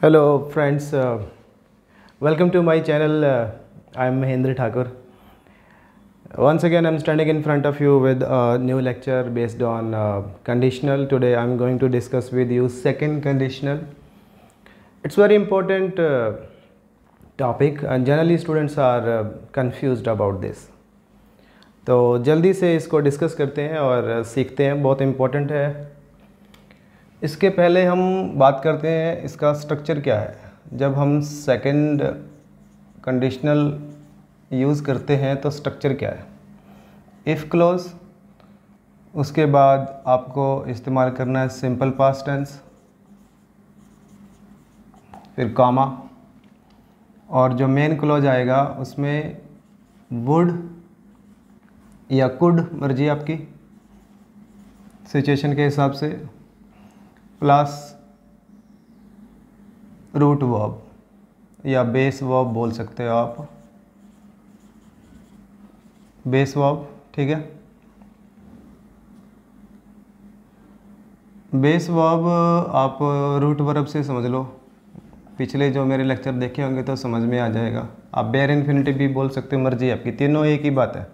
Hello friends, welcome to my channel. I am Mahendra Thakur. Once again I am standing in front of you with a new lecture based on conditional. Today I am going to discuss with you second conditional. It's very important topic and generally students are confused about this. तो जल्दी से इसको discuss करते हैं और सीखते हैं, बहुत इम्पोर्टेंट है। इसके पहले हम बात करते हैं इसका स्ट्रक्चर क्या है। जब हम सेकंड कंडीशनल यूज़ करते हैं तो स्ट्रक्चर क्या है। इफ़ क्लोज, उसके बाद आपको इस्तेमाल करना है सिंपल पास्ट टेंस, फिर कॉमा, और जो मेन क्लोज आएगा उसमें वुड या कुड, मर्जी आपकी सिचुएशन के हिसाब से, प्लस रूट वर्ब या बेस वर्ब बोल सकते हो आप, बेस वर्ब। ठीक है, बेस वर्ब आप रूट वर्ब से समझ लो, पिछले जो मेरे लेक्चर देखे होंगे तो समझ में आ जाएगा। आप बेयर इन्फिनिटिव भी बोल सकते हो, मर्जी आपकी, तीनों एक ही बात है।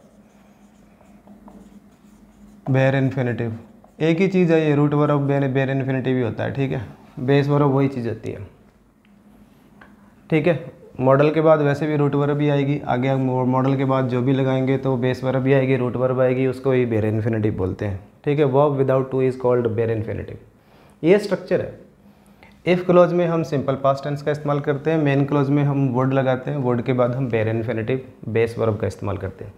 बेयर इन्फिनिटिव एक ही चीज़ है, ये रूट वर्ब बेयर इन्फिनिटिव ही होता है। ठीक है, बेस वर्ब वही चीज़ होती है। ठीक है, मॉडल के बाद वैसे भी रूट वर्ब भी आएगी, आगे मॉडल के बाद जो भी लगाएंगे तो बेस वर्ब भी आएगी, रूट वर्ब आएगी, उसको ही बेयर इन्फिनिटिव बोलते हैं। ठीक है, verb without to is called bare infinitive. ये स्ट्रक्चर है। इफ़ क्लोज में हम सिंपल पास्ट टेंस का इस्तेमाल करते हैं, मेन क्लोज में हम वुड लगाते हैं, वुड के बाद हम बेयर इन्फिनिटिव बेस वर्ब का इस्तेमाल करते हैं।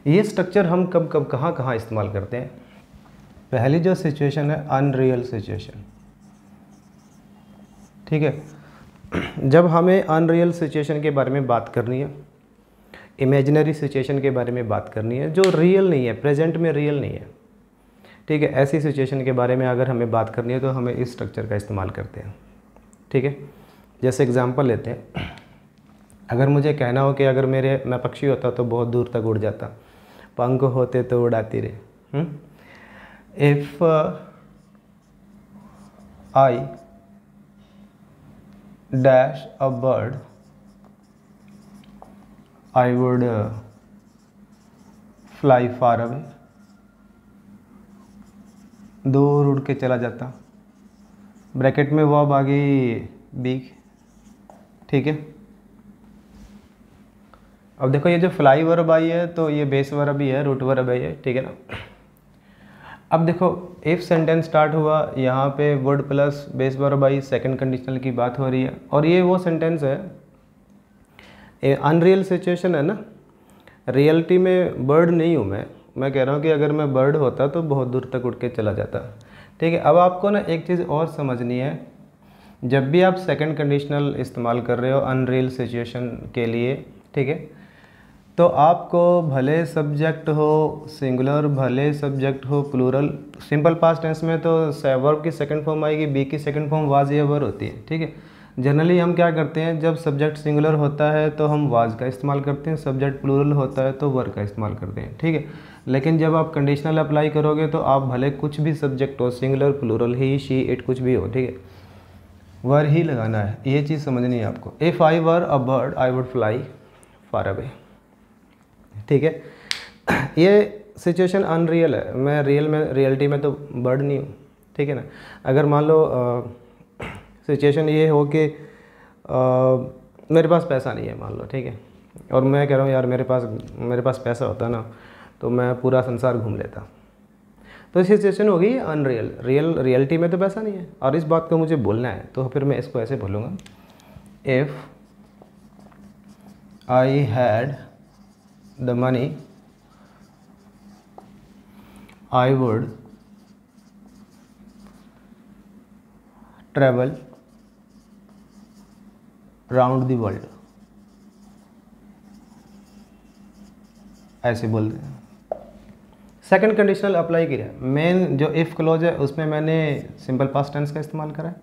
ये स्ट्रक्चर हम कब कब कहाँ कहाँ इस्तेमाल करते हैं। पहली जो सिचुएशन है अनरियल सिचुएशन। ठीक है, जब हमें अनरियल सिचुएशन के बारे में बात करनी है, इमेजिनरी सिचुएशन के बारे में बात करनी है जो रियल नहीं है, प्रेजेंट में रियल नहीं है। ठीक है, ऐसी सिचुएशन के बारे में अगर हमें बात करनी है तो हमें इस स्ट्रक्चर का इस्तेमाल करते हैं। ठीक है, जैसे एग्जांपल लेते हैं। अगर मुझे कहना हो कि अगर मैं पक्षी होता तो बहुत दूर तक उड़ जाता, पंख होते तो उड़ाती रहे। If I dash a bird, I would fly far away. दूर उड़ के चला जाता, ब्रैकेट में वर्ब आ गई बीक। ठीक है, अब देखो ये जो फ्लाई वर्ब आई है तो ये बेस वर्ब ही है, रूट वर्ब है ये। ठीक है ना। अब देखो इफ़ सेंटेंस स्टार्ट हुआ, यहाँ पे word plus base verb I, second conditional की बात हो रही है, और ये वो सेंटेंस है, ये अनरियल सिचुएशन है ना। रियलिटी में बर्ड नहीं हूँ मैं कह रहा हूँ कि अगर मैं बर्ड होता तो बहुत दूर तक उड़ के चला जाता। ठीक है, अब आपको ना एक चीज़ और समझनी है। जब भी आप सेकंड कंडीशनल इस्तेमाल कर रहे हो अनरियल सिचुएशन के लिए, ठीक है, तो आपको भले सब्जेक्ट हो सिंगुलर, भले सब्जेक्ट हो प्लूरल, सिंपल पास्ट टेंस में तो वर्ब की सेकंड फॉर्म आएगी, बी की सेकंड फॉर्म वाज या वर होती है। ठीक है, जनरली हम क्या करते हैं, जब सब्जेक्ट सिंगुलर होता है तो हम वाज का इस्तेमाल करते हैं, सब्जेक्ट प्लूरल होता है तो वर का इस्तेमाल करते हैं। ठीक है, लेकिन जब आप कंडीशनल अप्लाई करोगे तो आप भले कुछ भी सब्जेक्ट हो, singular plural, he she it कुछ भी हो, ठीक है, वर ही लगाना है। ये चीज़ समझनी है आपको। If I were a bird I would fly far away. ठीक है, ये सिचुएशन अनरियल है, मैं रियलिटी में तो बर्ड नहीं हूँ। ठीक है ना। अगर मान लो सिचुएशन ये हो कि मेरे पास पैसा नहीं है मान लो, ठीक है, और मैं कह रहा हूँ यार मेरे पास पैसा होता ना तो मैं पूरा संसार घूम लेता, तो सिचुएशन होगी अनरियल। रियलिटी में तो पैसा नहीं है और इस बात को मुझे बोलना है, तो फिर मैं इसको ऐसे बोलूँगा, if I had the money I would travel round the world। ऐसे बोल दें। सेकंड कंडीशनल अप्लाई किया, मेन जो इफ़ क्लोज है उसमें मैंने सिंपल पास्ट टेंस का इस्तेमाल करा है,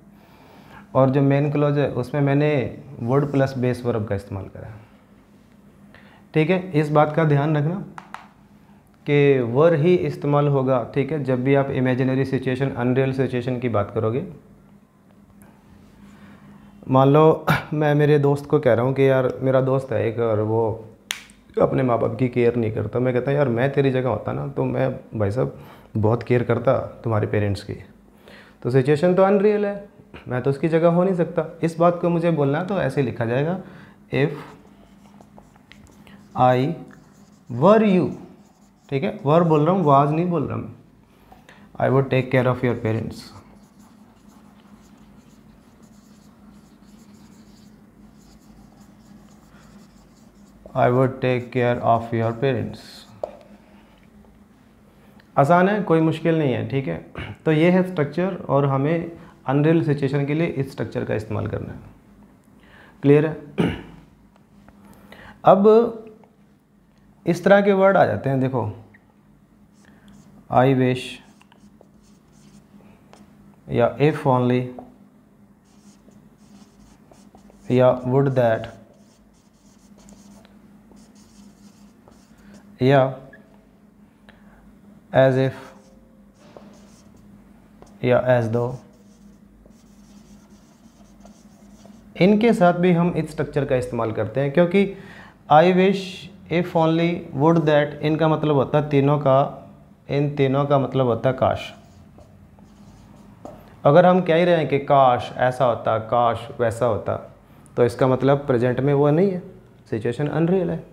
और जो मेन क्लोज है उसमें मैंने वर्ड प्लस बेस वर्ब का इस्तेमाल करा है। ठीक है, इस बात का ध्यान रखना कि वर ही इस्तेमाल होगा। ठीक है, जब भी आप इमेजिनरी सिचुएशन, अनरियल सिचुएशन की बात करोगे, मान लो मैं मेरे दोस्त को कह रहा हूँ कि यार मेरा दोस्त है एक और वो अपने माँ बाप की केयर नहीं करता, मैं कहता यार मैं तेरी जगह होता ना तो मैं भाई साहब बहुत केयर करता तुम्हारे पेरेंट्स की। तो सिचुएशन तो अनरियल है, मैं तो उसकी जगह हो नहीं सकता। इस बात को मुझे बोलना है तो ऐसे लिखा जाएगा, इफ़ आई वर यू, ठीक है, वर बोल रहा हूँ, वाज नहीं बोल रहा मैं। I would take care of your parents. I would take care of your parents. आसान है, कोई मुश्किल नहीं है, ठीक है। तो ये है स्ट्रक्चर और हमें अनरियल सिचुएशन के लिए इस स्ट्रक्चर का इस्तेमाल करना है। क्लियर है? अब इस तरह के वर्ड आ जाते हैं, देखो आई विश या इफ ओनली या वुड दैट या एज इफ या एज दो। इनके साथ भी हम इस स्ट्रक्चर का इस्तेमाल करते हैं, क्योंकि I wish, if only, would that, इनका मतलब होता है तीनों का, इन तीनों का मतलब होता है काश। अगर हम कह ही रहे हैं कि काश ऐसा होता, काश वैसा होता, तो इसका मतलब प्रेजेंट में वो नहीं है, सिचुएशन अनरियल है।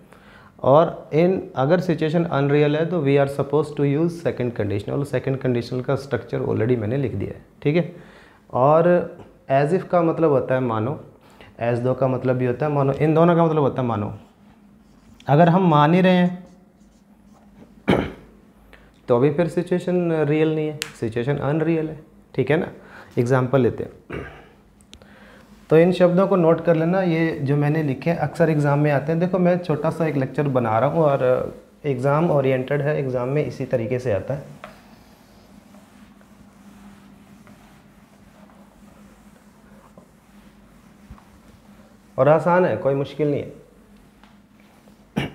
और इन अगर सिचुएशन अनरियल है तो we are suppose to use second conditional. Second conditional का स्ट्रक्चर ऑलरेडी मैंने लिख दिया है, ठीक है। और एज इफ़ का मतलब होता है मानो, एज दो का मतलब भी होता है मानो, इन दोनों का मतलब होता है मानो। अगर हम मान ही रहे हैं तो भी फिर सिचुएशन रियल नहीं है, सिचुएशन अनरियल है, ठीक है ना। एग्जाम्पल लेते हैं, तो इन शब्दों को नोट कर लेना, ये जो मैंने लिखे हैं अक्सर एग्ज़ाम में आते हैं। देखो मैं छोटा सा एक लेक्चर बना रहा हूँ और एग्ज़ाम ओरिएंटेड है, एग्ज़ाम में इसी तरीके से आता है। और आसान है, कोई मुश्किल नहीं है।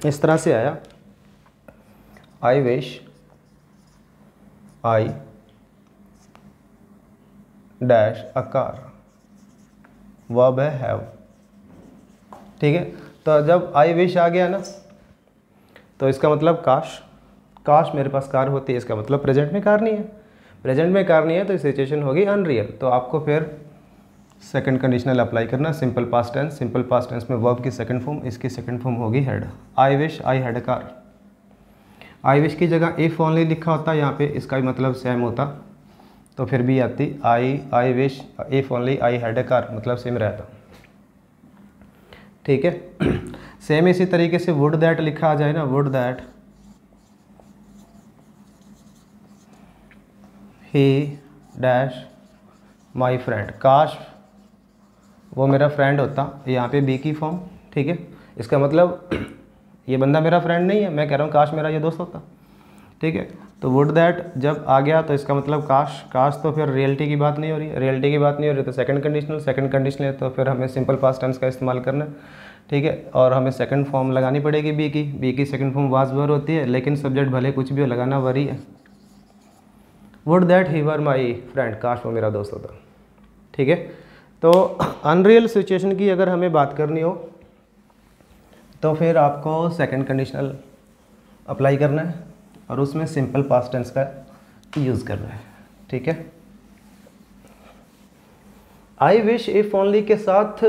इस तरह से आया, आई wish I dash a car, verb है हैव, ठीक है। तो जब आई विश आ गया ना तो इसका मतलब काश, काश मेरे पास कार होती है, इसका मतलब प्रेजेंट में कार नहीं है, प्रेजेंट में कार नहीं है तो सिचुएशन होगी अनरियल। तो आपको फिर सेकंड कंडीशनल अप्लाई करना, simple past tense, simple past tense में वर्ब की सेकंड फॉर्म, इसकी सेकंड फॉर्म होगी had. I wish I had a car, I wish की जगह इफ़ ओनली लिखा होता, यहाँ पे इसका भी मतलब सेम होता, तो फिर भी आती I wish if only I had a car, मतलब सेम रहता, ठीक है। सेम इसी तरीके से वुड दैट लिखा आ जाए ना, would that he dash my friend, काश वो मेरा फ्रेंड होता, यहाँ पे बी की फॉर्म, ठीक है। इसका मतलब ये बंदा मेरा फ्रेंड नहीं है, मैं कह रहा हूँ काश मेरा ये दोस्त होता, ठीक है। तो वुड दैट जब आ गया तो इसका मतलब काश, काश तो फिर रियलिटी की बात नहीं हो रही, रियलिटी की बात नहीं हो रही तो सेकंड कंडीशनल, सेकंड कंडीशनल है तो फिर हमें सिंपल पास्ट टेंस का इस्तेमाल करना है, ठीक है। और हमें सेकंड फॉर्म लगानी पड़ेगी बी की सेकंड फॉर्म वाज वर होती है, लेकिन सब्जेक्ट भले कुछ भी हो लगाना वरी है। Would that he were my friend, काश वो मेरा दोस्त होता, ठीक है। तो अनरियल सिचुएशन की अगर हमें बात करनी हो तो फिर आपको सेकंड कंडीशनल अप्लाई करना है और उसमें सिंपल पास्ट टेंस का यूज़ करना है, ठीक है। आई विश इफ ओनली के साथ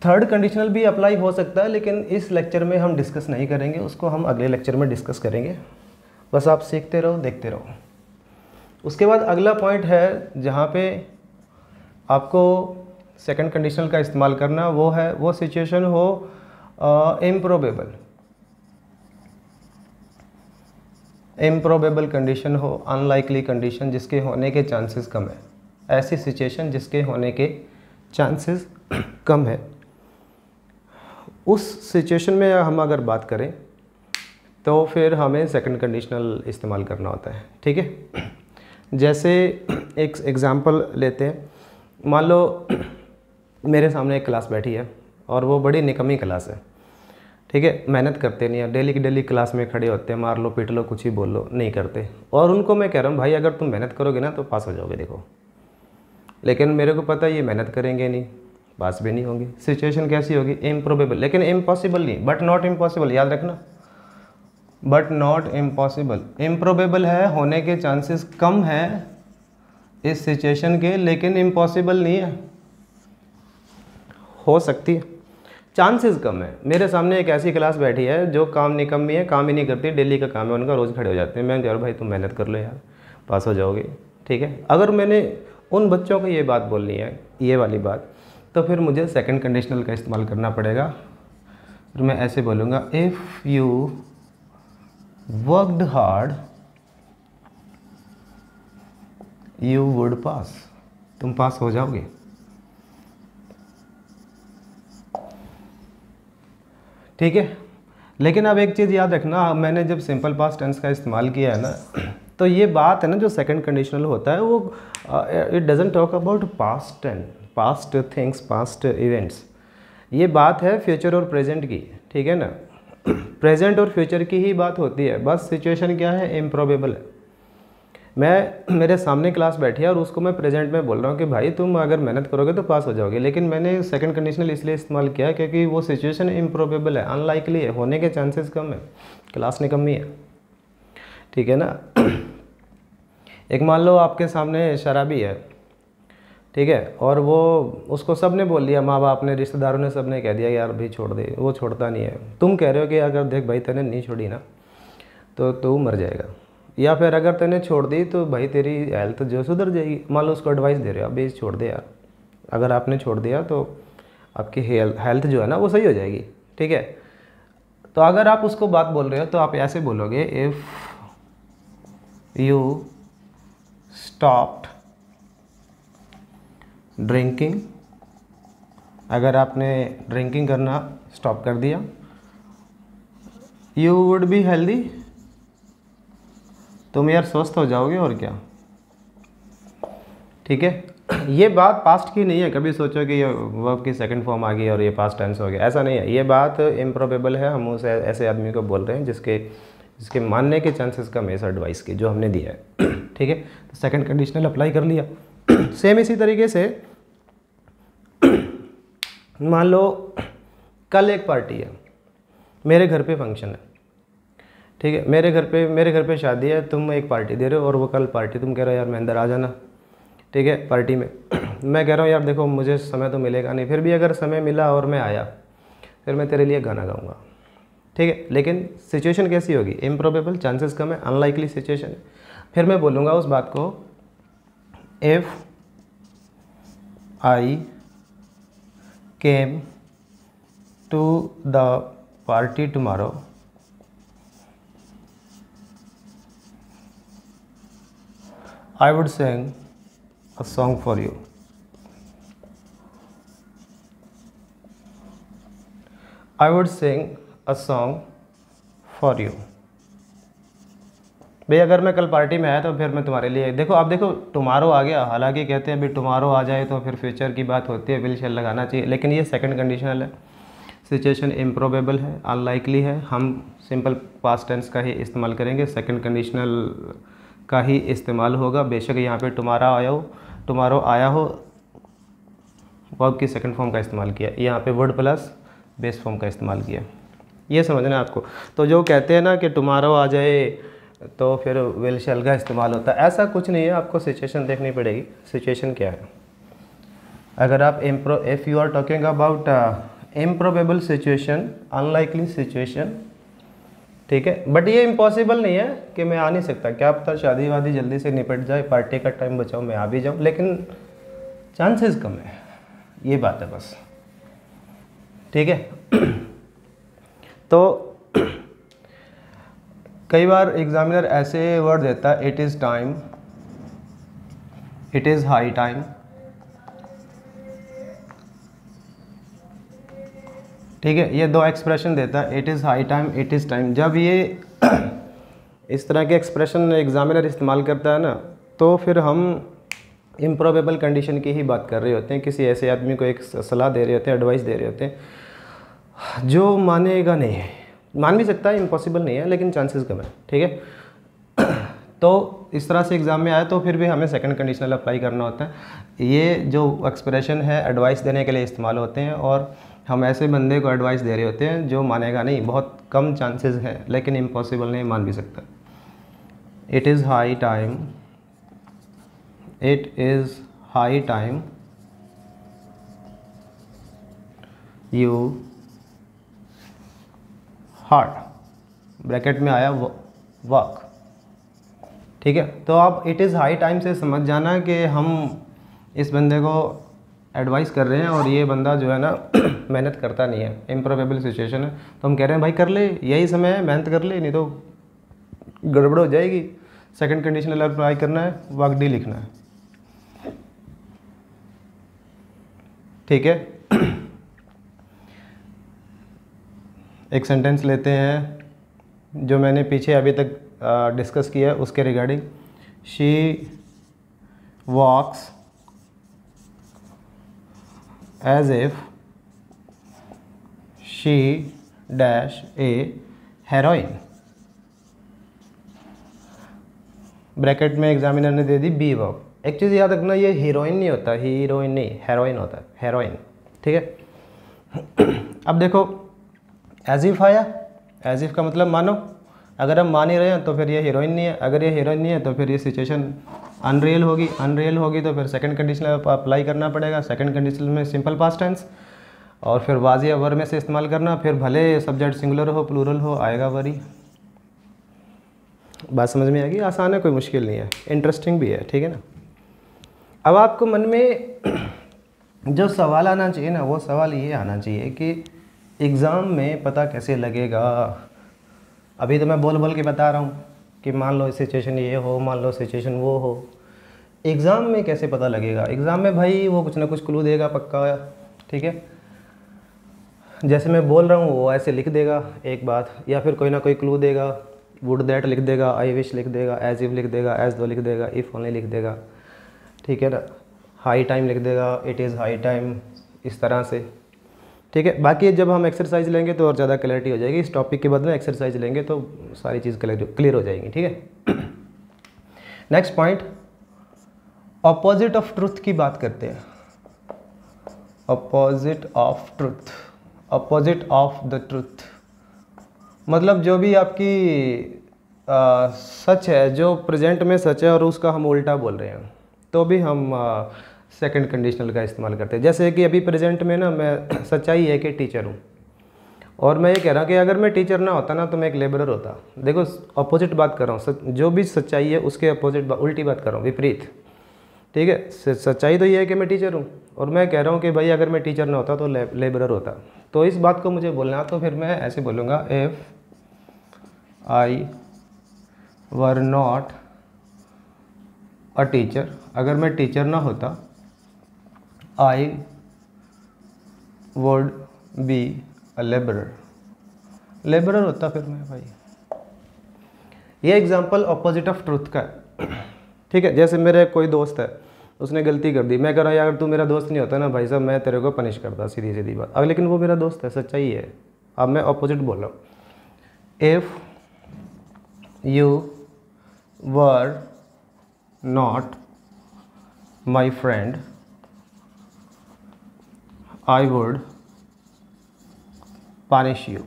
थर्ड कंडीशनल भी अप्लाई हो सकता है, लेकिन इस लेक्चर में हम डिस्कस नहीं करेंगे, उसको हम अगले लेक्चर में डिस्कस करेंगे। बस आप सीखते रहो, देखते रहो। उसके बाद अगला पॉइंट है जहाँ पे आपको सेकंड कंडीशनल का इस्तेमाल करना, वो है वो सिचुएशन हो इम्प्रोबेबल, इम्प्रोबेबल कंडीशन हो, अनलाइकली कंडीशन जिसके होने के चांसेस कम है, ऐसी सिचुएशन जिसके होने के चांसेस कम है, उस सिचुएशन में हम अगर बात करें तो फिर हमें सेकंड कंडीशनल इस्तेमाल करना होता है, ठीक है। जैसे एक एग्ज़ाम्पल लेते हैं, मान लो मेरे सामने एक क्लास बैठी है और वो बड़ी निकम्मी क्लास है, ठीक है, मेहनत करते नहीं है, डेली की डेली क्लास में खड़े होते हैं, मार लो पीट लो कुछ ही बोल लो, नहीं करते। और उनको मैं कह रहा हूँ भाई अगर तुम मेहनत करोगे ना तो पास हो जाओगे, देखो लेकिन मेरे को पता है ये मेहनत करेंगे नहीं, पास भी नहीं होंगे। सिचुएशन कैसी होगी? इम्प्रोबेबल, लेकिन इम्पॉसिबल नहीं, बट नॉट इम्पॉसिबल, याद रखना, बट नॉट इम्पॉसिबल। इम्प्रोबेबल है, होने के चांसेस कम है इस सिचुएशन के, लेकिन इम्पॉसिबल नहीं है, हो सकती है, चांसेस कम है। मेरे सामने एक ऐसी क्लास बैठी है जो काम निकम्मी है, काम ही नहीं करती, डेली का काम है उनका, रोज़ खड़े हो जाते हैं। मैं कह रहा हूँ भाई तुम मेहनत कर लो यार, पास हो जाओगे, ठीक है। अगर मैंने उन बच्चों को ये बात बोलनी है, ये वाली बात, तो फिर मुझे सेकंड कंडीशनल का इस्तेमाल करना पड़ेगा। फिर मैं ऐसे बोलूँगा, if you worked hard you would पास, तुम पास हो जाओगे। ठीक है, लेकिन अब एक चीज़ याद रखना, मैंने जब सिंपल पास्ट टेंस का इस्तेमाल किया है ना, तो ये बात है ना, जो सेकंड कंडीशनल होता है वो it doesn't talk about past tense, past things, past events. ये बात है फ्यूचर और प्रेजेंट की, ठीक है ना। प्रेजेंट और फ्यूचर की ही बात होती है, बस सिचुएशन क्या है? इम्प्रोबेबल है। मैं, मेरे सामने क्लास बैठी है और उसको मैं प्रेजेंट में बोल रहा हूँ कि भाई तुम अगर मेहनत करोगे तो पास हो जाओगे, लेकिन मैंने सेकंड कंडीशनल इसलिए इस्तेमाल किया क्योंकि वो सिचुएशन इम्प्रोबेबल है, अनलाइकली है, होने के चांसेस कम है, क्लास निकम्मी है, ठीक है ना। एक मान लो आपके सामने शराबी है, ठीक है, और वो, उसको सब ने बोल दिया, माँ बाप ने, रिश्तेदारों ने, सब ने कह दिया यार भाई छोड़ दे, वो छोड़ता नहीं है। तुम कह रहे हो कि अगर देख भाई तेने नहीं छोड़ी ना तो तू मर जाएगा, या फिर अगर तूने छोड़ दी तो भाई तेरी हेल्थ जो सुधर जाएगी। मान लो उसको एडवाइस दे रहे हो, अभी छोड़ दे यार, अगर आपने छोड़ दिया तो आपकी हेल्थ जो है ना वो सही हो जाएगी, ठीक है। तो अगर आप उसको बात बोल रहे हो तो आप ऐसे बोलोगे, इफ़ यू स्टॉप्ड ड्रिंकिंग, अगर आपने ड्रिंकिंग करना स्टॉप कर दिया, यू वुड बी हेल्दी, तुम यार स्वस्थ हो जाओगे, और क्या, ठीक है। ये बात पास्ट की नहीं है, कभी सोचो कि ये वर्ब की सेकंड फॉर्म आ गई और ये पास्ट टेंस हो गया, ऐसा नहीं है। ये बात इम्प्रोबेबल है, हम उस ऐसे आदमी को बोल रहे हैं जिसके मानने के चांसेस कम है इस एडवाइस की जो हमने दिया है, ठीक है। तो सेकंड कंडीशनल अप्लाई कर लिया। सेम इसी तरीके से मान लो कल एक पार्टी है, मेरे घर पे फंक्शन है, ठीक है, मेरे घर पे शादी है, तुम एक पार्टी दे रहे हो और वो कल पार्टी, तुम कह रहे हो यार महेंद्र आ जाना, ठीक है, पार्टी में। मैं कह रहा हूँ यार देखो मुझे समय तो मिलेगा नहीं, फिर भी अगर समय मिला और मैं आया, फिर मैं तेरे लिए गाना गाऊंगा, ठीक है। लेकिन सिचुएशन कैसी होगी? इम्प्रोबेबल, चांसेस कम है, अनलाइकली सिचुएशन है। फिर मैं बोलूँगा उस बात को, if I came to the party tomorrow, I would sing a song for you. I would sing a song for you. भाई अगर मैं कल पार्टी में आया तो फिर मैं तुम्हारे लिए, देखो आप देखो टुमारो आ गया, हालांकि कहते हैं भाई टुमारो आ जाए तो फिर फ्यूचर की बात होती है, विल शैल लगाना चाहिए, लेकिन ये सेकंड कंडीशनल है, सिचुएशन इम्प्रोबेबल है, अनलाइकली है, हम सिंपल पास्ट टेंस का ही इस्तेमाल करेंगे, सेकंड कंडीशनल का ही इस्तेमाल होगा। बेशक यहाँ पे टुमारो आया हो, वर्ब की सेकंड फॉर्म का इस्तेमाल किया, यहाँ पे वर्ड प्लस बेस फॉर्म का इस्तेमाल किया, ये समझना है आपको। तो जो कहते हैं ना कि टुमारो आ जाए तो फिर विल शैल का इस्तेमाल होता है, ऐसा कुछ नहीं है, आपको सिचुएशन देखनी पड़ेगी, सिचुएशन क्या है। अगर आप if you are talking about improbable situation, unlikely situation, ठीक है, बट ये इम्पॉसिबल नहीं है कि मैं आ नहीं सकता, क्या पता शादी वादी जल्दी से निपट जाए, पार्टी का टाइम बचाओ, मैं आ भी जाऊँ, लेकिन चांसेस कम है, ये बात है बस, ठीक है। तो कई बार एग्जामिनर ऐसे वर्ड देता है, it is time, it is high time, ठीक है, ये दो एक्सप्रेशन देता है, it is high time, it is time. जब ये इस तरह के एक्सप्रेशन एग्जामिनर इस्तेमाल करता है ना, तो फिर हम इम्प्रोबेबल कंडीशन की ही बात कर रहे होते हैं, किसी ऐसे आदमी को एक सलाह दे रहे होते हैं, एडवाइस दे रहे होते हैं जो मानेगा नहीं, मान भी सकता है, इम्पॉसिबल नहीं है, लेकिन चांसेस कम है, ठीक है। तो इस तरह से एग्ज़ाम में आए तो फिर भी हमें सेकंड कंडीशनल अप्लाई करना होता है। ये जो एक्सप्रेशन है एडवाइस देने के लिए इस्तेमाल होते हैं, और हम ऐसे बंदे को एडवाइस दे रहे होते हैं जो मानेगा नहीं, बहुत कम चांसेस है, लेकिन इम्पॉसिबल नहीं, मान भी सकता। It is high time, it is high time you hard, bracket में आया वर्क। ठीक है, तो आप इट इज़ हाई टाइम से समझ जाना कि हम इस बंदे को एडवाइस कर रहे हैं और ये बंदा जो है ना मेहनत करता नहीं है, इम्प्रोबेबल सिचुएशन है, तो हम कह रहे हैं भाई कर ले, यही समय है, मेहनत कर ले, नहीं तो गड़बड़ हो जाएगी। सेकंड कंडीशनल अप्लाई करना है, वर्क डी लिखना है। ठीक है, एक सेंटेंस लेते हैं जो मैंने पीछे अभी तक डिस्कस किया है उसके regarding. She walks as if she dash a heroine, bracket में एग्जामिनर ने दे दी बी वर्ब। एक चीज़ याद रखना, ये हीरोइन नहीं होता, हीरोइन नहीं, हेरोइन होता है, हेरोइन। ठीक है, अब देखो एज इफ आया, एज इफ का मतलब मानो, अगर हम मान ही रहे हैं तो फिर ये हीरोइन नहीं है, अगर ये हीरोइन नहीं है तो फिर ये सिचुएशन अनरियल होगी, अनरियल होगी तो फिर सेकंड कंडीशनल अप्लाई करना पड़ेगा। सेकंड कंडीशनल में सिंपल पास्ट टेंस और फिर वाज़ी या वर में से इस्तेमाल करना, फिर भले सब्जेक्ट सिंगुलर हो प्लूरल हो, आएगा वरी। बात समझ में आएगी, आसान है, कोई मुश्किल नहीं है, इंटरेस्टिंग भी है। ठीक है ना। अब आपको मन में जो सवाल आना चाहिए ना, वो सवाल ये आना चाहिए कि एग्ज़ाम में पता कैसे लगेगा। अभी तो मैं बोल बोल के बता रहा हूँ कि मान लो सिचुएशन ये हो, मान लो सिचुएशन वो हो, एग्ज़ाम में कैसे पता लगेगा। एग्ज़ाम में भाई वो कुछ ना कुछ क्लू देगा पक्का। ठीक है, जैसे मैं बोल रहा हूँ वो ऐसे लिख देगा एक बात, या फिर कोई ना कोई क्लू देगा, वुड दैट लिख देगा, आई विश लिख देगा, एज इफ लिख देगा, एज दो लिख देगा, इफ़ ओनली लिख देगा। ठीक है ना, हाई टाइम लिख देगा, इट इज़ हाई टाइम, इस तरह से। ठीक है, बाकी जब हम एक्सरसाइज लेंगे तो और ज़्यादा क्लैरिटी हो जाएगी। इस टॉपिक के बाद में एक्सरसाइज लेंगे तो सारी चीज़ क्लियर हो जाएंगी। ठीक है, next point, opposite of truth की बात करते हैं। Opposite of truth, opposite of the truth मतलब जो भी आपकी सच है, जो प्रेजेंट में सच है और उसका हम उल्टा बोल रहे हैं, तो भी हम सेकंड कंडीशनल का इस्तेमाल करते हैं। जैसे कि अभी प्रेजेंट में ना मैं सच्चाई है कि टीचर हूँ, और मैं ये कह रहा हूँ कि अगर मैं टीचर ना होता ना तो मैं एक लेबरर होता। देखो अपोजिट बात कर रहा हूँ, जो भी सच्चाई है उसके अपोजिट उल्टी बात कर रहा हूँ, विपरीत। ठीक है, सच्चाई तो ये है कि मैं टीचर हूँ, और मैं कह रहा हूँ कि भाई अगर मैं टीचर ना होता तो लेबरर होता। तो इस बात को मुझे बोलना, तो फिर मैं ऐसे बोलूँगा, if I were not a teacher, अगर मैं टीचर ना होता, I would be a labourer, labourer होता फिर मैं भाई। ये एग्जांपल अपोजिट ऑफ ट्रुथ का है। ठीक है, जैसे मेरे कोई दोस्त है, उसने गलती कर दी, मैं कह रहा हूँ यार तू मेरा दोस्त नहीं होता ना भाई साहब, मैं तेरे को पनिश करता, सीधी सीधी बात। अब लेकिन वो मेरा दोस्त है, सच्चाई है। अब मैं अपोजिट बोल रहा हूँ, if you were not my friend I would punish you.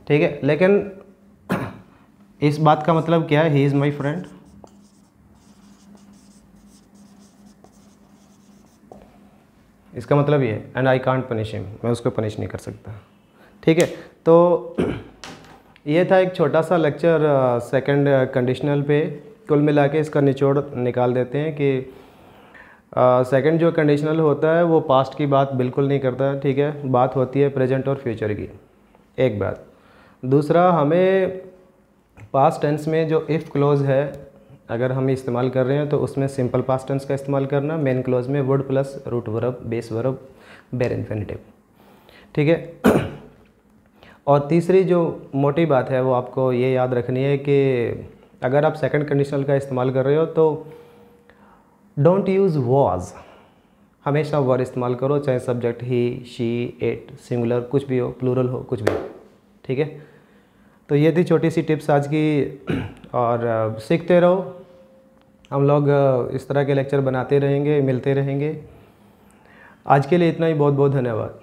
ठीक है, लेकिन इस बात का मतलब क्या है, ही इज़ माई फ्रेंड। इसका मतलब ये है, and I can't punish him, मैं उसको पनिश नहीं कर सकता। ठीक है, तो ये था एक छोटा सा लेक्चर सेकंड कंडीशनल पे। कुल मिला के इसका निचोड़ निकाल देते हैं कि सेकंड जो कंडीशनल होता है वो पास्ट की बात बिल्कुल नहीं करता। ठीक है, बात होती है प्रेजेंट और फ्यूचर की, एक बात। दूसरा, हमें पास्ट टेंस में जो इफ़ क्लोज है अगर हम इस्तेमाल कर रहे हैं तो उसमें सिंपल पास्ट टेंस का इस्तेमाल करना, मेन क्लोज में would plus root verb, base verb, bare infinitive. ठीक है, और तीसरी जो मोटी बात है वो आपको ये याद रखनी है कि अगर आप सेकंड कंडीशनल का इस्तेमाल कर रहे हो तो डोंट यूज़ वॉज, हमेशा वर इस्तेमाल करो, चाहे subject he, she, it, singular कुछ भी हो, प्लूरल हो, कुछ भी हो। ठीक है, तो ये थी छोटी सी टिप्स आज की, और सीखते रहो। हम लोग इस तरह के लेक्चर बनाते रहेंगे, मिलते रहेंगे। आज के लिए इतना ही, बहुत बहुत धन्यवाद।